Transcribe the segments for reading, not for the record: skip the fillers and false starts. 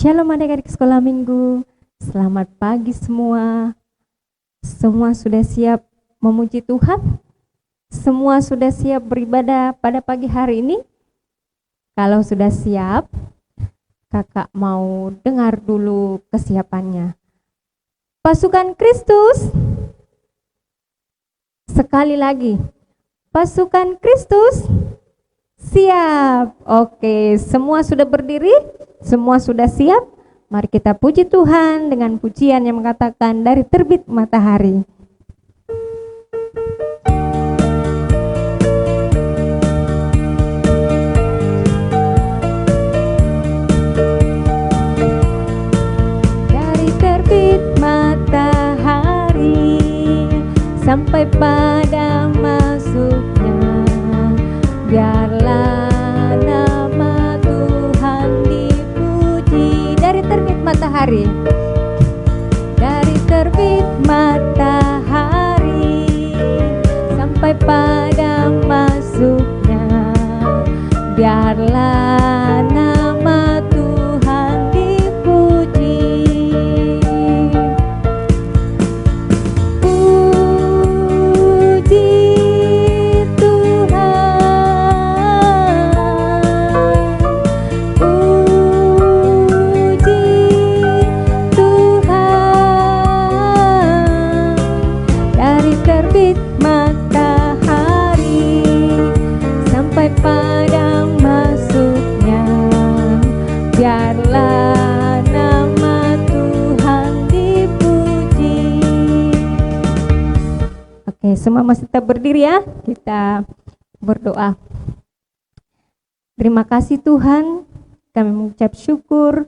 Shalom adik-adik sekolah minggu, selamat pagi semua. Semua sudah siap memuji Tuhan? Semua sudah siap beribadah pada pagi hari ini? Kalau sudah siap, kakak mau dengar dulu kesiapannya. Pasukan Kristus, sekali lagi, pasukan Kristus, siap. Oke, semua sudah berdiri? Semua sudah siap? Mari kita puji Tuhan dengan pujian yang mengatakan dari terbit matahari. Dari terbit matahari sampai pada masuknya, biarlah matahari. Dari terbit matahari sampai pada masuknya, biarlah nama Tuhan dipuji. Puji pada masuknya, biarlah nama Tuhan dipuji. Oke, semua masih tetap berdiri ya. Kita berdoa. Terima kasih Tuhan, kami mengucap syukur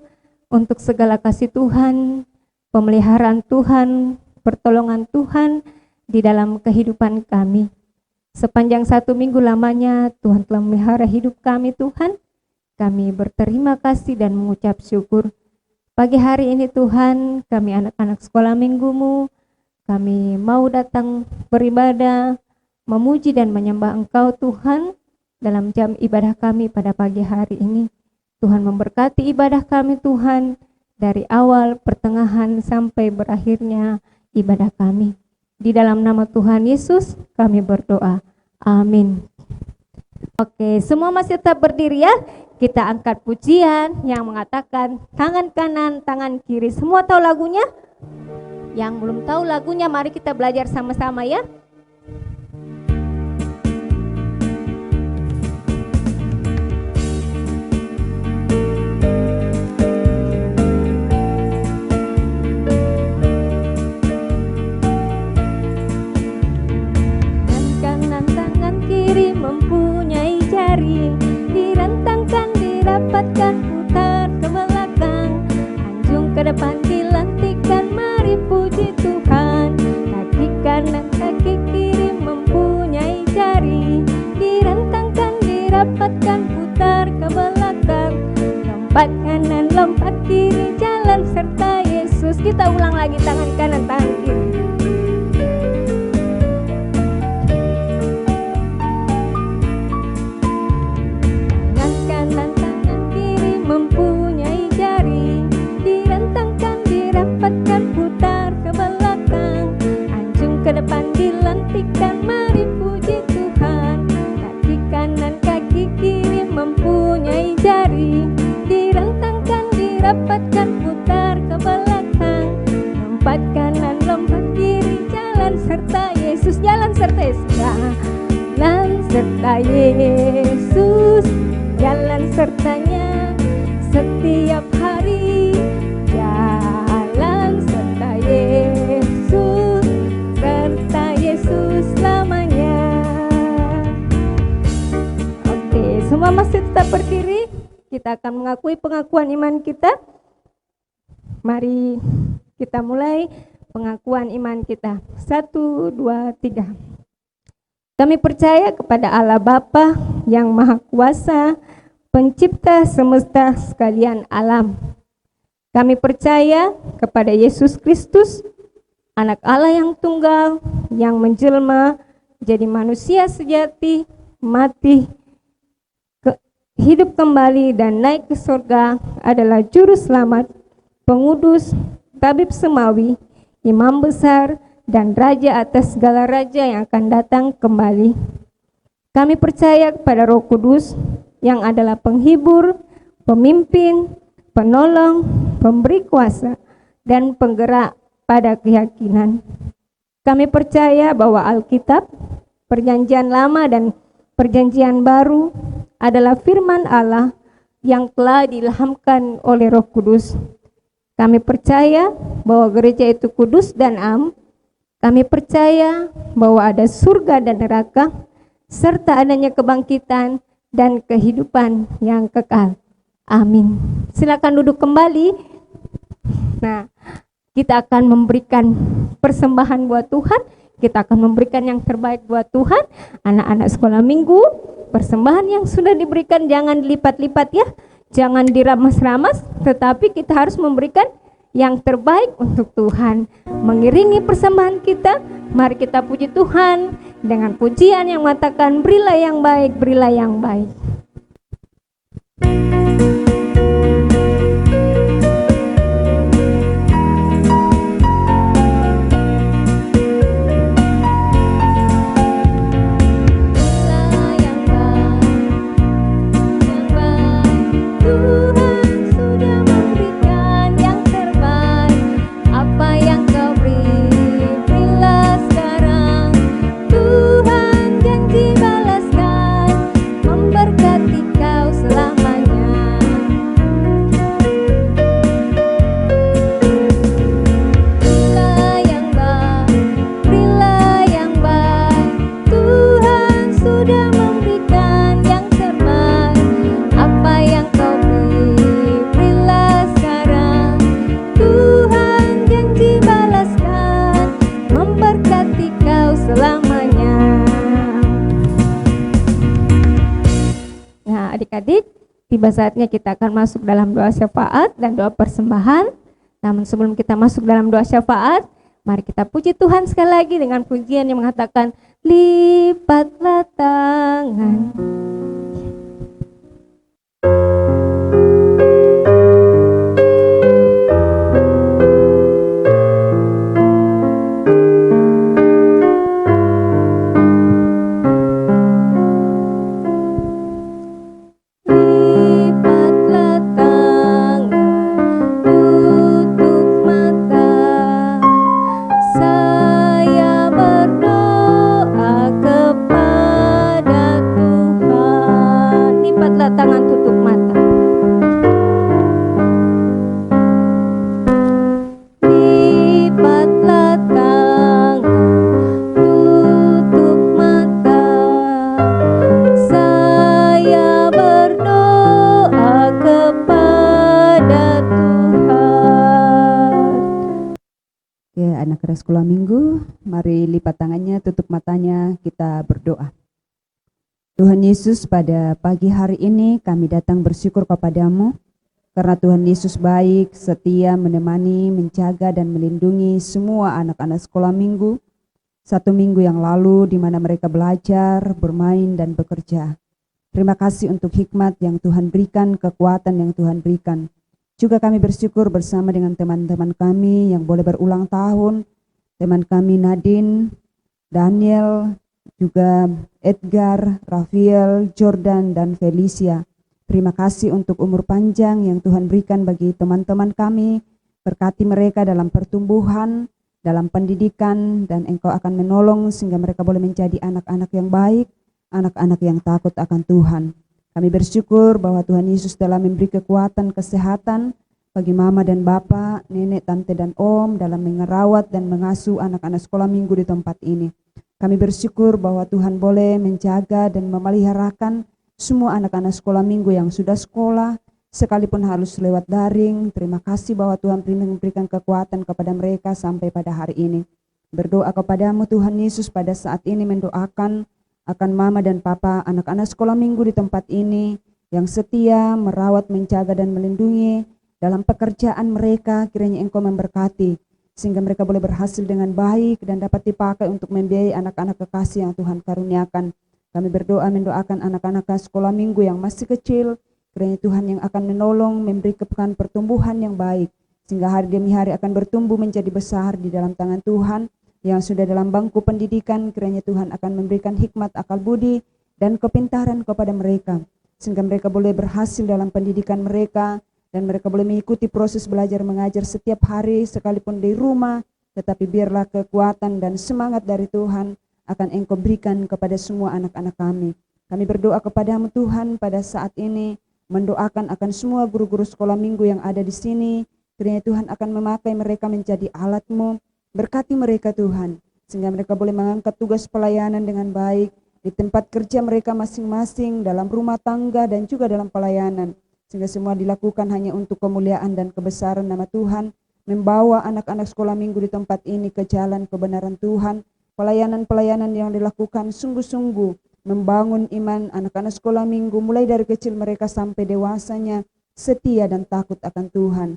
untuk segala kasih Tuhan, pemeliharaan Tuhan, pertolongan Tuhan di dalam kehidupan kami. Sepanjang 1 minggu lamanya Tuhan telah memelihara hidup kami Tuhan. Kami berterima kasih dan mengucap syukur. Pagi hari ini Tuhan, kami anak-anak sekolah minggumu, kami mau datang beribadah, memuji dan menyembah Engkau Tuhan dalam jam ibadah kami pada pagi hari ini. Tuhan memberkati ibadah kami Tuhan dari awal, pertengahan sampai berakhirnya ibadah kami. Di dalam nama Tuhan Yesus kami berdoa. Amin. Oke, semua masih tetap berdiri ya. Kita angkat pujian yang mengatakan tangan kanan, tangan kiri. Semua tahu lagunya? Yang belum tahu lagunya, mari kita belajar sama-sama ya. Mempunyai jari, direntangkan, dirapatkan, putar ke belakang, anjung ke depan, dilantikkan, mari puji Tuhan. Kaki kanan, kaki kiri mempunyai jari, direntangkan, dirapatkan, putar ke belakang, lompat kanan, lompat kiri, jalan serta Yesus. Kita ulang lagi, tangan kanan, tangan kiri. Mempunyai jari, direntangkan, dirapatkan, putar ke belakang, anjung ke depan, dilantikkan, mari puji Tuhan. Kaki kanan, kaki kiri mempunyai jari, direntangkan, dirapatkan, putar ke belakang, lompat kanan, lompat kiri, jalan serta Yesus, jalan serta Yesus, jalan serta Yesus, jalan sertanya setiap hari, jalan serta Yesus selamanya. Oke, semua masih tetap berdiri. Kita akan mengakui pengakuan iman kita. Mari kita mulai pengakuan iman kita. 1, 2, 3. Kami percaya kepada Allah Bapa yang Maha Kuasa, Pencipta semesta sekalian alam. Kami percaya kepada Yesus Kristus, Anak Allah yang tunggal, yang menjelma, jadi manusia sejati, mati, hidup kembali dan naik ke surga adalah Juru Selamat, Pengudus, Tabib Semawi, Imam Besar, dan Raja atas segala raja yang akan datang kembali. Kami percaya kepada Roh Kudus yang adalah penghibur, pemimpin, penolong, pemberi kuasa, dan penggerak pada keyakinan. Kami percaya bahwa Alkitab, Perjanjian Lama dan Perjanjian Baru adalah firman Allah yang telah diilhamkan oleh Roh Kudus. Kami percaya bahwa gereja itu kudus dan am. Kami percaya bahwa ada surga dan neraka, serta adanya kebangkitan dan kehidupan yang kekal. Amin. Silakan duduk kembali. Nah, kita akan memberikan persembahan buat Tuhan. Kita akan memberikan yang terbaik buat Tuhan. Anak-anak sekolah minggu, persembahan yang sudah diberikan jangan dilipat-lipat ya. Jangan diramas-ramas, tetapi kita harus memberikan yang terbaik untuk Tuhan. Mengiringi persembahan kita, mari kita puji Tuhan dengan pujian yang mengatakan, berilah yang baik, berilah yang baik. Adik-adik, tiba saatnya kita akan masuk dalam doa syafaat dan doa persembahan. Namun sebelum kita masuk dalam doa syafaat, mari kita puji Tuhan sekali lagi dengan pujian yang mengatakan, lipatlah tangan. Tangan tutup mata. Lipatlah tangan, tutup mata. Saya berdoa kepada Tuhan. Oke, anak-anak sekolah minggu, mari lipat tangannya, tutup matanya, kita berdoa. Tuhan Yesus, pada pagi hari ini kami datang bersyukur kepadamu karena Tuhan Yesus baik, setia, menemani, menjaga dan melindungi semua anak-anak sekolah minggu. Satu minggu yang lalu di mana mereka belajar, bermain dan bekerja. Terima kasih untuk hikmat yang Tuhan berikan, kekuatan yang Tuhan berikan. Juga kami bersyukur bersama dengan teman-teman kami yang boleh berulang tahun. Teman kami Nadine, Daniel, juga Edgar, Rafael, Jordan, dan Felicia. Terima kasih untuk umur panjang yang Tuhan berikan bagi teman-teman kami. Berkati mereka dalam pertumbuhan, dalam pendidikan, dan Engkau akan menolong sehingga mereka boleh menjadi anak-anak yang baik, anak-anak yang takut akan Tuhan. Kami bersyukur bahwa Tuhan Yesus telah memberi kekuatan, kesehatan bagi mama dan bapa, nenek, tante, dan om dalam mengerawat dan mengasuh anak-anak sekolah minggu di tempat ini. Kami bersyukur bahwa Tuhan boleh menjaga dan memeliharakan semua anak-anak sekolah minggu yang sudah sekolah, sekalipun harus lewat daring. Terima kasih bahwa Tuhan memberikan kekuatan kepada mereka sampai pada hari ini. Berdoa kepadamu Tuhan Yesus pada saat ini, mendoakan akan mama dan papa anak-anak sekolah minggu di tempat ini yang setia, merawat, menjaga dan melindungi dalam pekerjaan mereka. Kiranya Engkau memberkati sehingga mereka boleh berhasil dengan baik dan dapat dipakai untuk membiayai anak-anak kekasih yang Tuhan karuniakan. Kami berdoa mendoakan anak-anak sekolah minggu yang masih kecil, kiranya Tuhan yang akan menolong, memberikan pertumbuhan yang baik, sehingga hari demi hari akan bertumbuh menjadi besar di dalam tangan Tuhan. Yang sudah dalam bangku pendidikan, kiranya Tuhan akan memberikan hikmat, akal budi, dan kepintaran kepada mereka, sehingga mereka boleh berhasil dalam pendidikan mereka, dan mereka boleh mengikuti proses belajar mengajar setiap hari, sekalipun di rumah, tetapi biarlah kekuatan dan semangat dari Tuhan akan Engkau berikan kepada semua anak-anak kami. Kami berdoa kepadamu Tuhan pada saat ini, mendoakan akan semua guru-guru sekolah minggu yang ada di sini, kiranya Tuhan akan memakai mereka menjadi alat-Mu, berkati mereka Tuhan, sehingga mereka boleh mengangkat tugas pelayanan dengan baik, di tempat kerja mereka masing-masing, dalam rumah tangga dan juga dalam pelayanan, sehingga semua dilakukan hanya untuk kemuliaan dan kebesaran nama Tuhan, membawa anak-anak sekolah minggu di tempat ini ke jalan kebenaran Tuhan. Pelayanan-pelayanan yang dilakukan sungguh-sungguh membangun iman anak-anak sekolah minggu mulai dari kecil mereka sampai dewasanya setia dan takut akan Tuhan.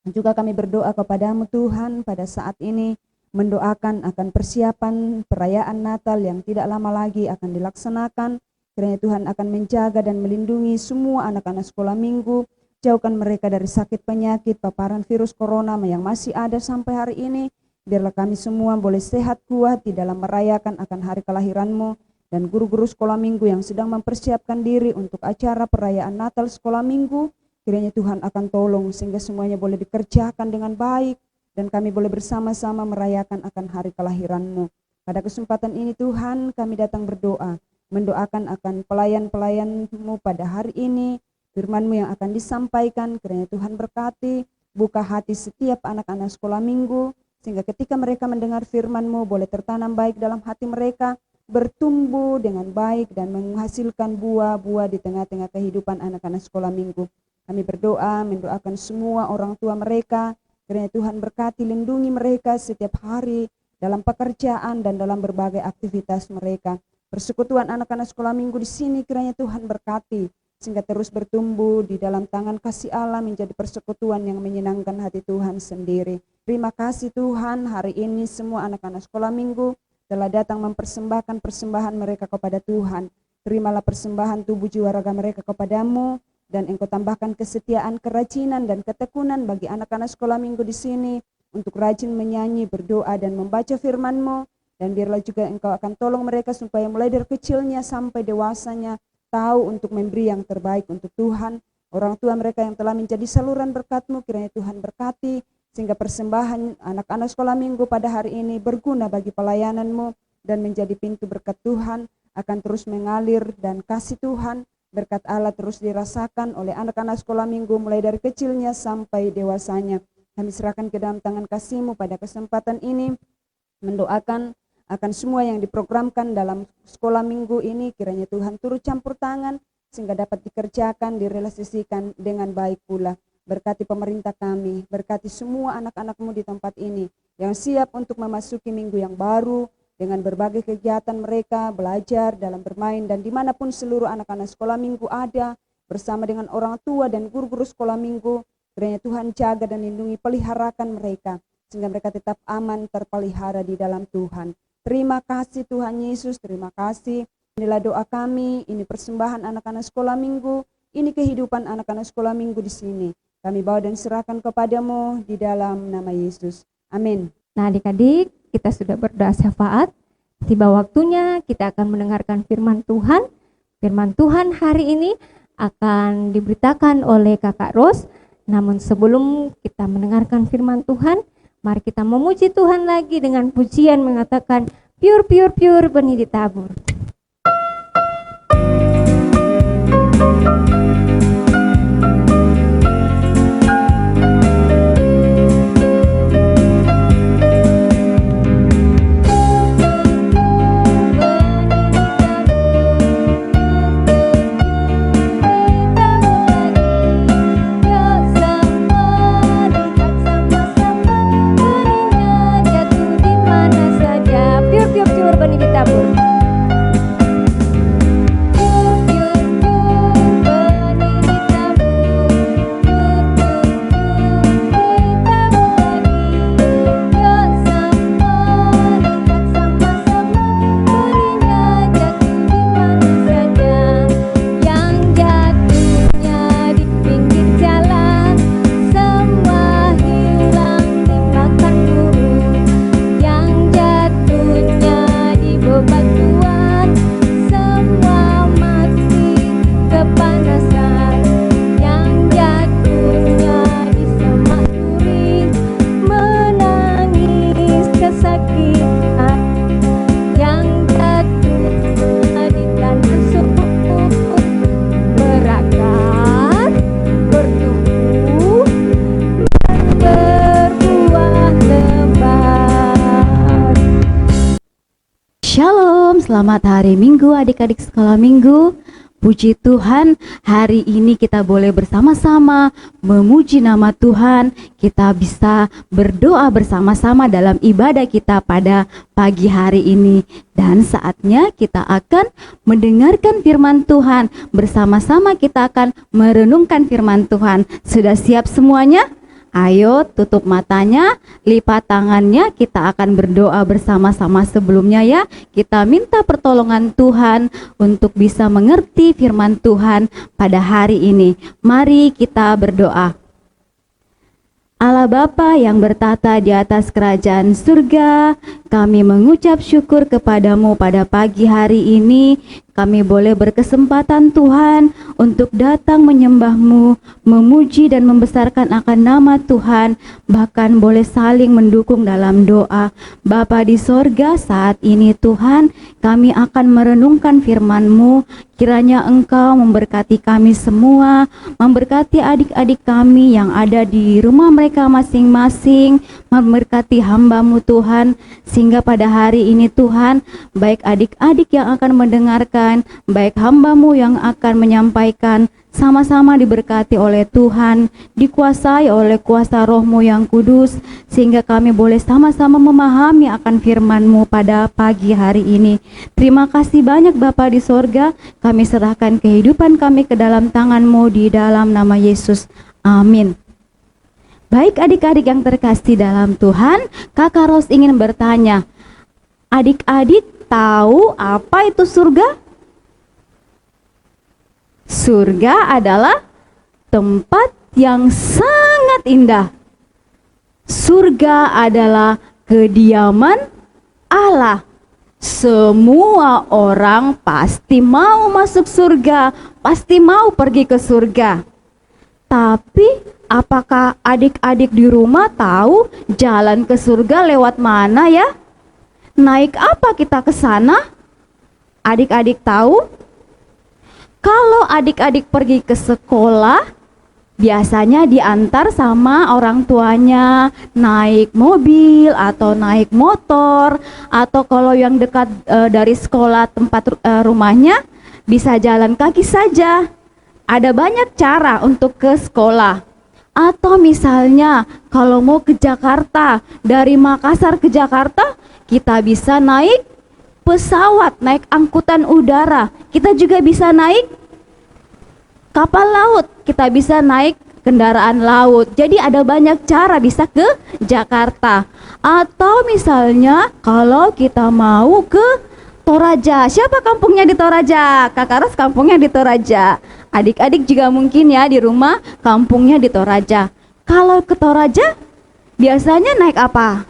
Dan juga kami berdoa kepadamu Tuhan pada saat ini, mendoakan akan persiapan perayaan Natal yang tidak lama lagi akan dilaksanakan. Kiranya Tuhan akan menjaga dan melindungi semua anak-anak sekolah minggu, jauhkan mereka dari sakit penyakit, paparan virus corona yang masih ada sampai hari ini. Biarlah kami semua boleh sehat kuat di dalam merayakan akan hari kelahiran-Mu, dan guru-guru sekolah minggu yang sedang mempersiapkan diri untuk acara perayaan Natal sekolah minggu, kiranya Tuhan akan tolong sehingga semuanya boleh dikerjakan dengan baik, dan kami boleh bersama-sama merayakan akan hari kelahiran-Mu. Pada kesempatan ini Tuhan, kami datang berdoa, mendoakan akan pelayan-pelayan-Mu pada hari ini, firman-Mu yang akan disampaikan, kiranya Tuhan berkati, buka hati setiap anak-anak sekolah minggu, sehingga ketika mereka mendengar firman-Mu boleh tertanam baik dalam hati mereka, bertumbuh dengan baik dan menghasilkan buah-buah di tengah-tengah kehidupan anak-anak sekolah minggu. Kami berdoa, mendoakan semua orang tua mereka, kiranya Tuhan berkati, lindungi mereka setiap hari dalam pekerjaan dan dalam berbagai aktivitas mereka. Persekutuan anak-anak sekolah minggu di sini kiranya Tuhan berkati, sehingga terus bertumbuh di dalam tangan kasih Allah menjadi persekutuan yang menyenangkan hati Tuhan sendiri. Terima kasih Tuhan, hari ini semua anak-anak sekolah minggu telah datang mempersembahkan persembahan mereka kepada Tuhan. Terimalah persembahan tubuh jiwa raga mereka kepadamu, dan Engkau tambahkan kesetiaan, kerajinan, dan ketekunan bagi anak-anak sekolah minggu di sini untuk rajin menyanyi, berdoa, dan membaca firman-Mu. Dan biarlah juga Engkau akan tolong mereka supaya mulai dari kecilnya sampai dewasanya tahu untuk memberi yang terbaik untuk Tuhan. Orang tua mereka yang telah menjadi saluran berkat-Mu, kiranya Tuhan berkati, sehingga persembahan anak-anak sekolah minggu pada hari ini berguna bagi pelayanan-Mu dan menjadi pintu berkat Tuhan akan terus mengalir, dan kasih Tuhan, berkat Allah terus dirasakan oleh anak-anak sekolah minggu mulai dari kecilnya sampai dewasanya. Kami serahkan ke dalam tangan kasih-Mu pada kesempatan ini, mendoakan akan semua yang diprogramkan dalam sekolah minggu ini, kiranya Tuhan turut campur tangan sehingga dapat dikerjakan, direalisasikan dengan baik pula. Berkati pemerintah kami, berkati semua anak-anak-Mu di tempat ini yang siap untuk memasuki minggu yang baru dengan berbagai kegiatan mereka, belajar, dalam bermain, dan dimanapun seluruh anak-anak sekolah minggu ada, bersama dengan orang tua dan guru-guru sekolah minggu, kiranya Tuhan jaga dan lindungi, peliharakan mereka, sehingga mereka tetap aman, terpelihara di dalam Tuhan. Terima kasih Tuhan Yesus, terima kasih. Inilah doa kami, ini persembahan anak-anak sekolah minggu, ini kehidupan anak-anak sekolah minggu di sini. Kami bawa dan serahkan kepadamu di dalam nama Yesus. Amin. Nah adik-adik, kita sudah berdoa syafaat. Tiba waktunya kita akan mendengarkan firman Tuhan. Firman Tuhan hari ini akan diberitakan oleh Kakak Ros. Namun sebelum kita mendengarkan firman Tuhan, mari kita memuji Tuhan lagi dengan pujian mengatakan, pure, pure, pure, benih ditabur. Benih ditabur. Pure, pure, pure, selamat hari Minggu adik-adik sekolah minggu. Puji Tuhan, hari ini kita boleh bersama-sama memuji nama Tuhan. Kita bisa berdoa bersama-sama dalam ibadah kita pada pagi hari ini. Dan saatnya kita akan mendengarkan firman Tuhan. Bersama-sama kita akan merenungkan firman Tuhan. Sudah siap semuanya? Ayo tutup matanya, lipat tangannya, kita akan berdoa bersama-sama sebelumnya ya. Kita minta pertolongan Tuhan untuk bisa mengerti firman Tuhan pada hari ini. Mari kita berdoa. Allah Bapa yang bertata di atas kerajaan surga, kami mengucap syukur kepadamu pada pagi hari ini. Kami boleh berkesempatan Tuhan untuk datang menyembah-Mu, memuji dan membesarkan akan nama Tuhan, bahkan boleh saling mendukung dalam doa. Bapa di sorga, saat ini Tuhan, kami akan merenungkan firman-Mu. Kiranya Engkau memberkati kami semua, memberkati adik-adik kami yang ada di rumah mereka masing-masing, memberkati hamba-Mu Tuhan, sehingga pada hari ini Tuhan, baik adik-adik yang akan mendengarkan, baik hamba-Mu yang akan menyampaikan, sama-sama diberkati oleh Tuhan, dikuasai oleh kuasa Roh-Mu yang kudus, sehingga kami boleh sama-sama memahami akan firman-Mu pada pagi hari ini. Terima kasih banyak Bapa di sorga, kami serahkan kehidupan kami ke dalam tangan-Mu di dalam nama Yesus. Amin. Baik adik-adik yang terkasih dalam Tuhan, Kakak Ros ingin bertanya, adik-adik tahu apa itu surga? Surga adalah tempat yang sangat indah. Surga adalah kediaman Allah. Semua orang pasti mau masuk surga, pasti mau pergi ke surga. Tapi apakah adik-adik di rumah tahu jalan ke surga lewat mana ya? Naik apa kita ke sana? Adik-adik tahu? Kalau adik-adik pergi ke sekolah, biasanya diantar sama orang tuanya, naik mobil atau naik motor, atau kalau yang dekat dari sekolah tempat rumahnya, bisa jalan kaki saja. Ada banyak cara untuk ke sekolah. Atau misalnya kalau mau ke Jakarta, dari Makassar ke Jakarta, kita bisa naik pesawat, naik angkutan udara. Kita juga bisa naik kapal laut, kita bisa naik kendaraan laut. Jadi ada banyak cara bisa ke Jakarta. Atau misalnya kalau kita mau ke Toraja. Siapa kampungnya di Toraja? Kakak Ros kampungnya di Toraja. Adik-adik juga mungkin ya di rumah kampungnya di Toraja. Kalau ke Toraja biasanya naik apa?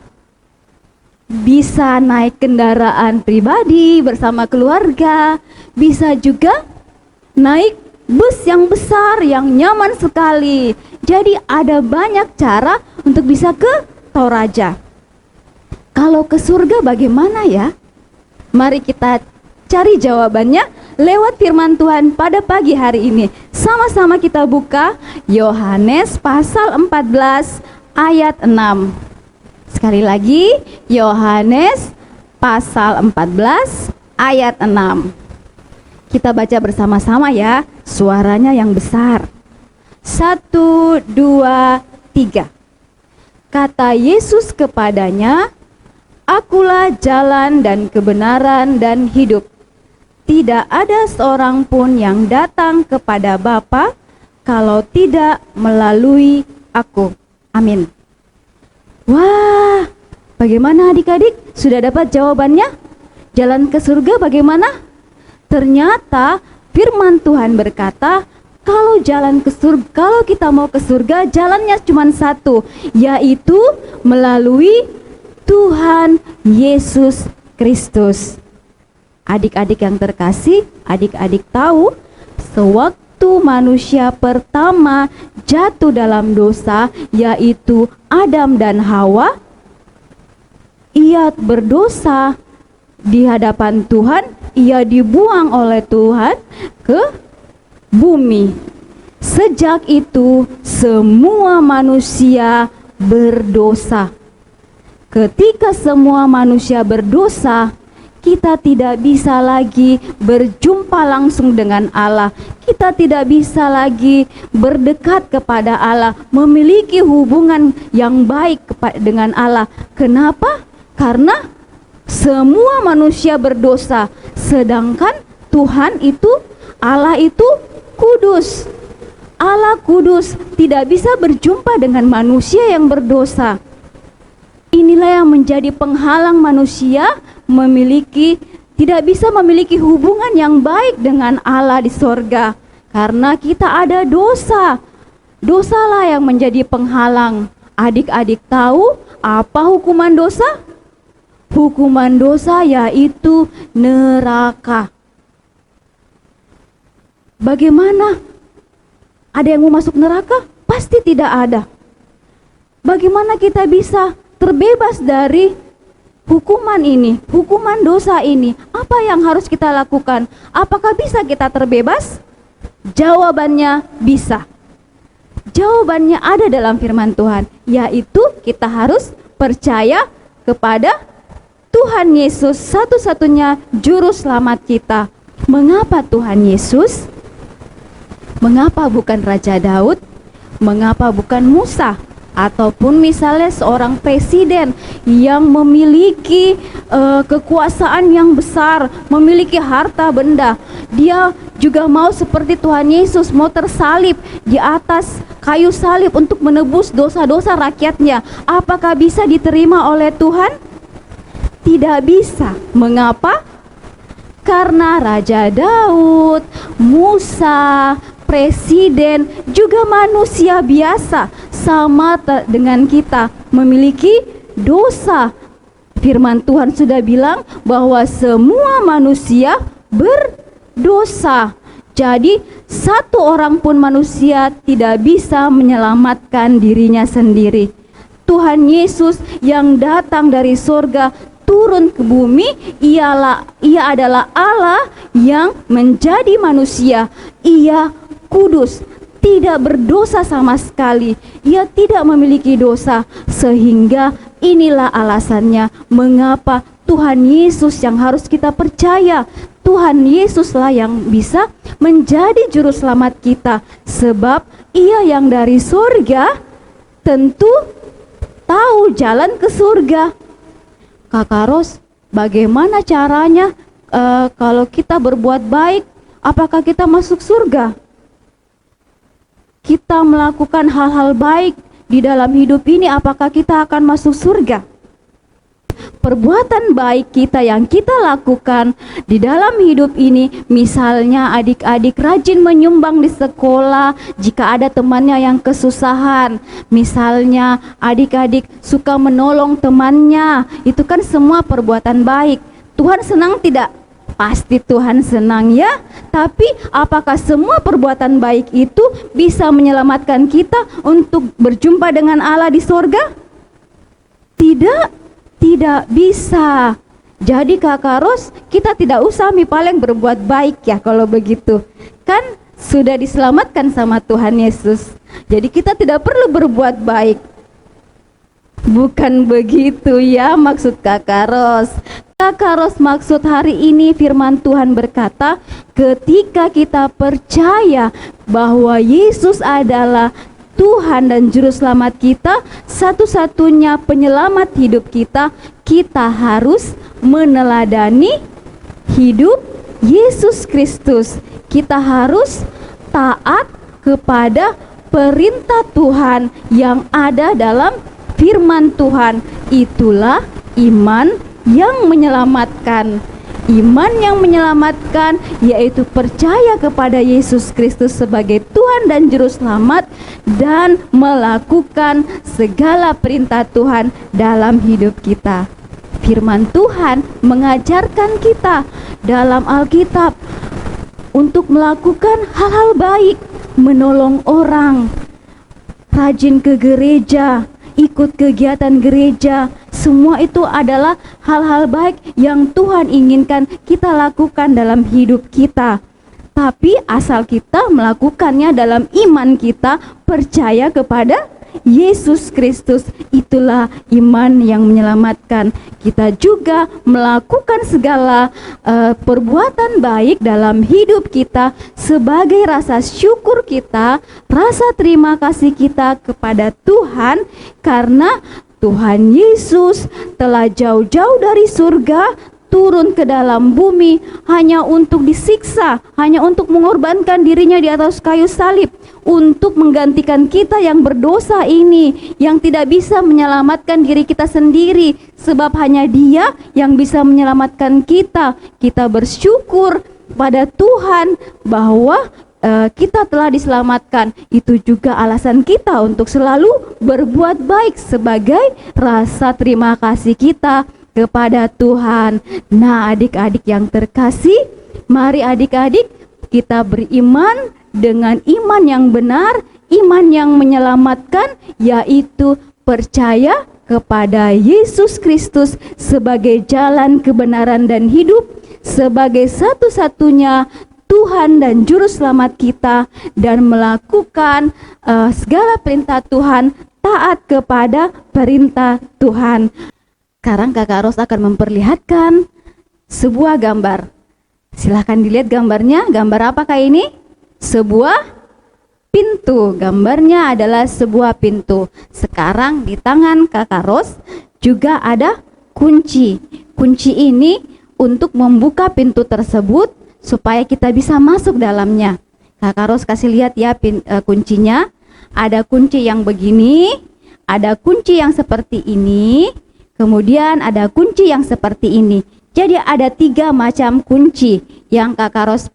Bisa naik kendaraan pribadi bersama keluarga, bisa juga naik bus yang besar yang nyaman sekali. Jadi ada banyak cara untuk bisa ke Toraja. Kalau ke surga bagaimana ya? Mari kita cari jawabannya lewat firman Tuhan pada pagi hari ini. Sama-sama kita buka Yohanes pasal 14 ayat 6. Sekali lagi, Yohanes pasal 14 ayat 6. Kita baca bersama-sama ya, suaranya yang besar. 1, 2, 3. Kata Yesus kepadanya, Akulah jalan dan kebenaran dan hidup. Tidak ada seorang pun yang datang kepada Bapa kalau tidak melalui Aku. Amin. Wah, bagaimana adik-adik? Sudah dapat jawabannya? Jalan ke surga bagaimana? Ternyata firman Tuhan berkata, kalau kita mau ke surga, jalannya cuma satu, yaitu melalui Tuhan Yesus Kristus. Adik-adik yang terkasih, adik-adik tahu, sewaktu manusia pertama jatuh dalam dosa, yaitu Adam dan Hawa, ia berdosa di hadapan Tuhan, ia dibuang oleh Tuhan ke bumi. Sejak itu semua manusia berdosa. Ketika semua manusia berdosa, kita tidak bisa lagi berjumpa langsung dengan Allah. Kita tidak bisa lagi berdekat kepada Allah, memiliki hubungan yang baik dengan Allah. Kenapa? Karena semua manusia berdosa, sedangkan Tuhan itu, Allah itu kudus. Allah kudus, tidak bisa berjumpa dengan manusia yang berdosa. Inilah yang menjadi penghalang manusia tidak bisa memiliki hubungan yang baik dengan Allah di sorga. Karena kita ada dosa. Dosalah yang menjadi penghalang. Adik-adik tahu apa hukuman dosa? Hukuman dosa yaitu neraka. Bagaimana? Ada yang mau masuk neraka? Pasti tidak ada. Bagaimana kita bisa terbebas dari hukuman ini, hukuman dosa ini? Apa yang harus kita lakukan? Apakah bisa kita terbebas? Jawabannya bisa. Jawabannya ada dalam firman Tuhan, yaitu kita harus percaya kepada Tuhan Yesus, satu-satunya juru selamat kita. Mengapa Tuhan Yesus? Mengapa bukan Raja Daud? Mengapa bukan Musa? Ataupun misalnya seorang presiden yang memiliki kekuasaan yang besar, memiliki harta benda. Dia juga mau seperti Tuhan Yesus, mau tersalib di atas kayu salib untuk menebus dosa-dosa rakyatnya. Apakah bisa diterima oleh Tuhan? Tidak bisa. Mengapa? Karena Raja Daud, Musa, presiden, juga manusia biasa, sama dengan kita, memiliki dosa. Firman Tuhan sudah bilang bahwa semua manusia berdosa. Jadi satu orang pun manusia tidak bisa menyelamatkan dirinya sendiri. Tuhan Yesus yang datang dari surga turun ke bumi, Ia adalah Allah yang menjadi manusia. Ia kudus, tidak berdosa sama sekali. Ia tidak memiliki dosa, sehingga inilah alasannya mengapa Tuhan Yesus yang harus kita percaya. Tuhan Yesuslah yang bisa menjadi juru selamat kita, sebab Ia yang dari surga tentu tahu jalan ke surga. Kakak Ros, bagaimana caranya kalau kita berbuat baik, apakah kita masuk surga? Kita melakukan hal-hal baik di dalam hidup ini, apakah kita akan masuk surga? Perbuatan baik kita yang kita lakukan di dalam hidup ini, misalnya adik-adik rajin menyumbang di sekolah jika ada temannya yang kesusahan, misalnya adik-adik suka menolong temannya, itu kan semua perbuatan baik. Tuhan senang tidak? Pasti Tuhan senang ya. Tapi apakah semua perbuatan baik itu bisa menyelamatkan kita untuk berjumpa dengan Allah di sorga? Tidak bisa. Jadi Kakak Ros, kita tidak usah paling berbuat baik ya kalau begitu. Kan sudah diselamatkan sama Tuhan Yesus. Jadi kita tidak perlu berbuat baik. Bukan begitu ya maksud Kakak Ros. Kakak Ros maksud hari ini firman Tuhan berkata, ketika kita percaya bahwa Yesus adalah Tuhan dan Juru Selamat kita, satu-satunya penyelamat hidup kita, kita harus meneladani hidup Yesus Kristus. Kita harus taat kepada perintah Tuhan yang ada dalam firman Tuhan. Itulah iman yang menyelamatkan. Iman yang menyelamatkan yaitu percaya kepada Yesus Kristus sebagai Tuhan dan Juru Selamat dan melakukan segala perintah Tuhan dalam hidup kita. Firman Tuhan mengajarkan kita dalam Alkitab untuk melakukan hal-hal baik, menolong orang, rajin ke gereja, ikut kegiatan gereja. Semua itu adalah hal-hal baik yang Tuhan inginkan kita lakukan dalam hidup kita. Tapi asal kita melakukannya dalam iman kita, percaya kepada Yesus Kristus. Itulah iman yang menyelamatkan. Kita juga melakukan segala perbuatan baik dalam hidup kita sebagai rasa syukur kita, rasa terima kasih kita kepada Tuhan, karena Tuhan Yesus telah jauh-jauh dari surga turun ke dalam bumi hanya untuk disiksa, hanya untuk mengorbankan dirinya di atas kayu salib, untuk menggantikan kita yang berdosa ini, yang tidak bisa menyelamatkan diri kita sendiri, sebab hanya Dia yang bisa menyelamatkan kita. Kita bersyukur pada Tuhan bahwa kita telah diselamatkan. Itu juga alasan kita untuk selalu berbuat baik sebagai rasa terima kasih kita kepada Tuhan. Nah, adik-adik yang terkasih, mari adik-adik kita beriman dengan iman yang benar, iman yang menyelamatkan, yaitu percaya kepada Yesus Kristus sebagai jalan kebenaran dan hidup, sebagai satu-satunya Tuhan dan Juru Selamat kita, dan melakukan segala perintah Tuhan, taat kepada perintah Tuhan. Sekarang Kakak Ros akan memperlihatkan sebuah gambar. Silahkan dilihat gambarnya. Gambar apakah ini? Sebuah pintu. Gambarnya adalah sebuah pintu. Sekarang di tangan Kakak Ros juga ada kunci. Kunci ini untuk membuka pintu tersebut supaya kita bisa masuk dalamnya. Kakak Ros kasih lihat ya kuncinya. Ada kunci yang begini, ada kunci yang seperti ini, kemudian ada kunci yang seperti ini. Jadi ada 3 macam kunci yang Kakak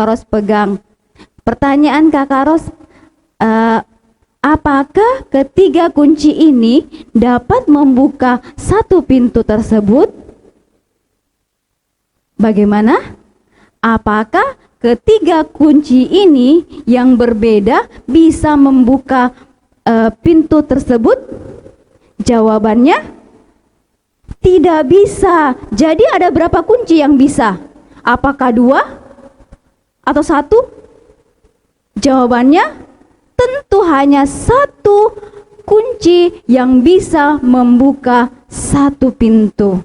Ros pegang. Pertanyaan Kakak Ros, apakah ketiga kunci ini dapat membuka satu pintu tersebut? Bagaimana? Apakah ketiga kunci ini yang berbeda bisa membuka pintu tersebut? Jawabannya tidak bisa. Jadi ada berapa kunci yang bisa? Apakah 2 atau 1? Jawabannya tentu hanya 1 kunci yang bisa membuka 1 pintu.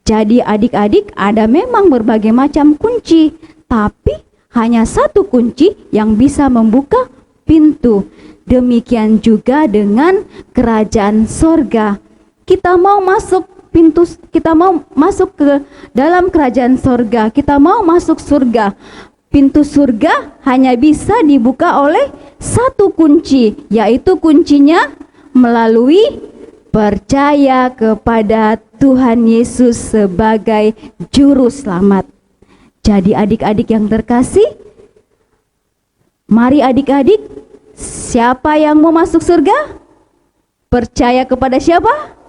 Jadi adik-adik, ada memang berbagai macam kunci, tapi hanya 1 kunci yang bisa membuka pintu. Demikian juga dengan kerajaan sorga. Kita mau masuk ke dalam kerajaan sorga, kita mau masuk surga. Pintu surga hanya bisa dibuka oleh 1 kunci, yaitu kuncinya melalui percaya kepada Tuhan Yesus sebagai Juru Selamat. Jadi adik-adik yang terkasih, mari adik-adik, siapa yang mau masuk surga? Percaya kepada siapa?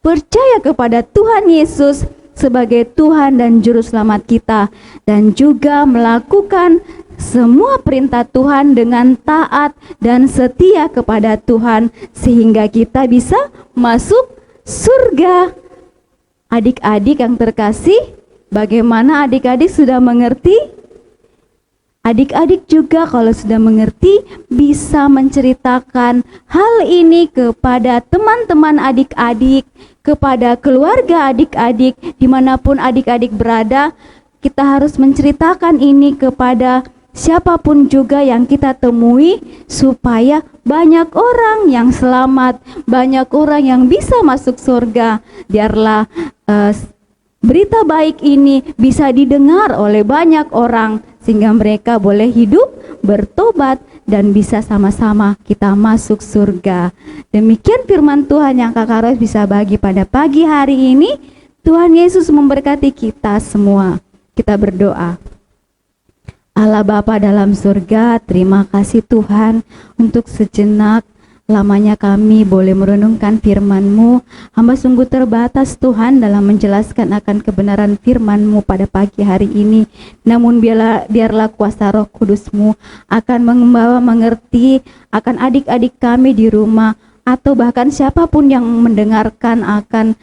Percaya kepada Tuhan Yesus sebagai Tuhan dan Juru Selamat kita, dan juga melakukan semua perintah Tuhan dengan taat dan setia kepada Tuhan, sehingga kita bisa masuk surga. Adik-adik yang terkasih, bagaimana adik-adik sudah mengerti? Adik-adik juga kalau sudah mengerti bisa menceritakan hal ini kepada teman-teman adik-adik, kepada keluarga adik-adik, dimanapun adik-adik berada. Kita harus menceritakan ini kepada siapapun juga yang kita temui, supaya banyak orang yang selamat, banyak orang yang bisa masuk surga. Biarlah berita baik ini bisa didengar oleh banyak orang, sehingga mereka boleh hidup, bertobat, dan bisa sama-sama kita masuk surga. Demikian firman Tuhan yang Kakak Ros bisa bagi pada pagi hari ini. Tuhan Yesus memberkati kita semua. Kita berdoa. Allah Bapa dalam surga, terima kasih Tuhan untuk sejenak lamanya kami boleh merenungkan firman-Mu. Hamba sungguh terbatas Tuhan dalam menjelaskan akan kebenaran firman-Mu pada pagi hari ini. Namun biarlah kuasa Roh Kudus-Mu akan membawa mengerti akan adik-adik kami di rumah, atau bahkan siapapun yang mendengarkan akan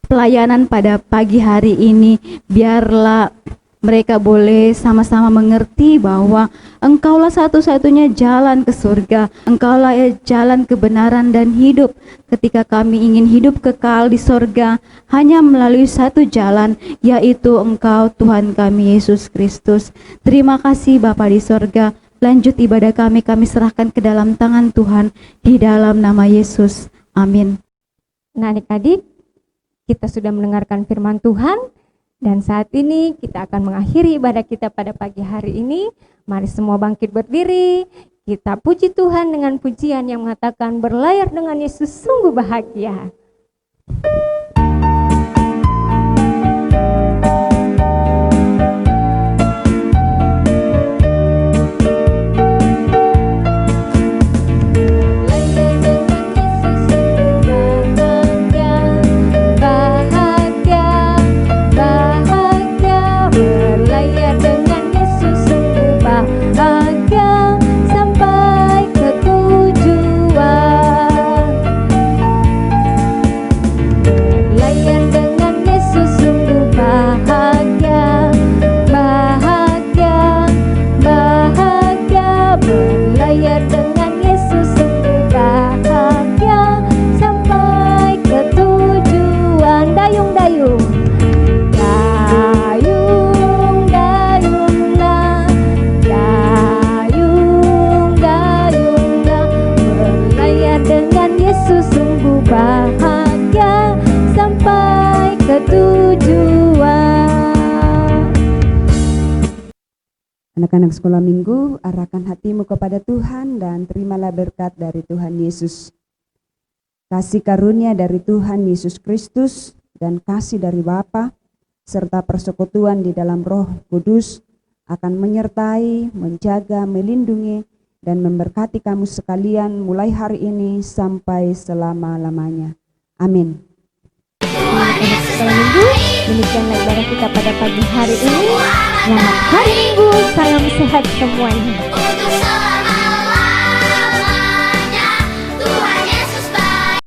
pelayanan pada pagi hari ini. Biarlah Mereka boleh sama-sama mengerti bahwa Engkaulah satu-satunya jalan ke surga. Engkaulah jalan kebenaran dan hidup. Ketika kami ingin hidup kekal di surga, hanya melalui satu jalan, yaitu Engkau, Tuhan kami Yesus Kristus. Terima kasih Bapa di surga. Lanjut ibadah kami serahkan ke dalam tangan Tuhan, di dalam nama Yesus. Amin. Nah, adik-adik, kita sudah mendengarkan firman Tuhan. Dan saat ini kita akan mengakhiri ibadah kita pada pagi hari ini. Mari semua bangkit berdiri. Kita puji Tuhan dengan pujian yang mengatakan berlayar dengan Yesus sungguh bahagia. Anak-anak sekolah minggu, arahkan hatimu kepada Tuhan dan terimalah berkat dari Tuhan Yesus. Kasih karunia dari Tuhan Yesus Kristus dan kasih dari Bapa serta persekutuan di dalam Roh Kudus akan menyertai, menjaga, melindungi, dan memberkati kamu sekalian mulai hari ini sampai selama-lamanya. Amin. Anak-anak sekolah minggu, demikianlah ibadah kita pada pagi hari ini. Selamat hari Minggu, salam sehat semuanya.